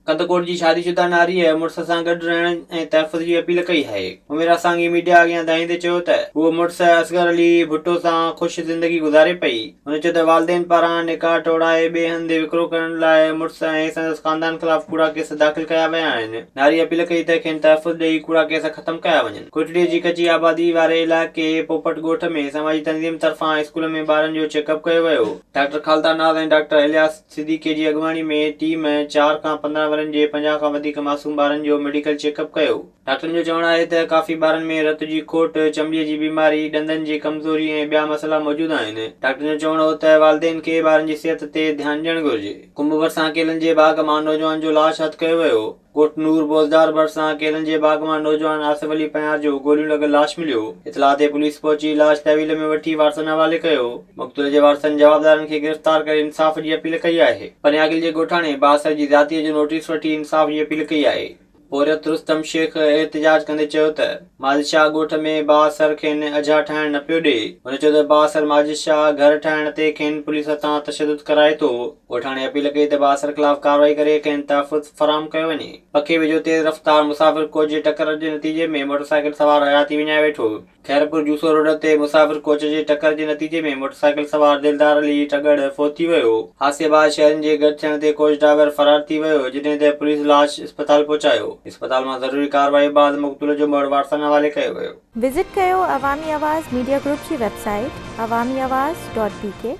कंदकोट जी शादीशुदा नारी मुड़स सां गॾु रहण ऐं तहफ़ुज़ जी अपील कई है। उमेर असांजी मीडिया अॻियां ॿुधाईंदे चयो त उहो मुड़स असगर अली भुट्टो सां ख़ुशि ज़िंदगी गुज़ारे पई। हुन चयो त वालिदेन पारां निकाह टोड़ाए ॿिए हंधि विकिरो करण लाइ मुड़स ऐं संदसि ख़ानदान ख़िलाफ़ कूड़ा केस दाख़िल कया विया आहिनि। नारी अपील कई त खेनि तहफ़ुज़ ॾेई कूड़ा केस ख़तमु कया वञनि। कोटड़ीअ जी कची आबादी वारे इलाइक़े पोपट ॻोठ में समाजी तंज़ीम तरफ़ां स्कूल में ॿारनि जो चेकअप कयो वियो। डॉक्टर ख़ालिदा नाज़ ऐं डॉक्टर इलियास सिद्दीक़ी जी अॻुवाणी में टीम 4 खां 15 वरनि जे 50 खां वधीक मासूम ॿारनि जो मेडिकल चेकअप कयो। डॉक्टरनि जो चवणु आहे त काफ़ी ॿारनि में रत जी खोट, चमड़ीअ जी बीमारी, ॾंदनि जी कमज़ोरी ऐं ॿिया मसइला मौजूदु आहिनि। डॉक्टरनि जो चवणु हो त वालिदेन खे ॿारनि जी सिहत ते ध्यानु ॾियणु घुरिजे। कुंभ भरिसां केलनि जे बाग़ मां नौजवान जो लाश हथु कयो वियो। कोटनूर बोज़दार भरिसां केलनि जे बाग़ मां नौजवान आसिफ अली पंयार जो गोलियूं लॻल लाश मिलियो। इतला ते पुलिस पहुची लाश तहवील में वठी वारसनि हवाले कयो। मक़तूल जे वारसनि जवाबदारनि खे गिरफ़्तार करे इंसाफ़ जी अपील कई आहे। पनियागिल जे ॻोठाणे बासर जी ज़ातीअ जो नोटिस वठी इंसाफ़ जी अपील कई आहे। पोरियत रुस्तम शेख एहतिजाज कंदे चयो त माजिदशाह ॻोठ में बासर खेनि अझा ठाहिण न पियो ॾे। हुन चयो त बासर माजिदशाह घर ठाहिण ते खेनि पुलिस तां तशदुद कराए थो। ॻोठाणे अपील कई त बासर ख़िलाफ़ कार्रवाई करे खेनि तहफ़ुज़ फराहम कयो वञे। पखे वेझो तेज़ रफ़्तार मुसाफ़िर कोच जे टकर जे नतीजे में मोटरसाइकिल सवार हयाती विञाए वेठो। खैरपुर जूसो रोड ते मुसाफ़िर कोच जे टकर जे नतीजे में मोटरसाइकिल सवार दिलदार अली टगड़ फ़ौत थी वियो। हादसे बाद शहरनि जे गॾु थियण ते कोच ड्राइवर फ़रार थी वियो, जॾहिं त पुलिस लाश अस्पताल पहुचायो। अस्पताल मां ज़रूरी कार्रवाई बाद मक़तूल जो मर्द वारसनि हवाले कयो वियो। विज़िट कयो अवामी आवाज़ मीडिया ग्रुप जी वेबसाइट awamiawaz.pk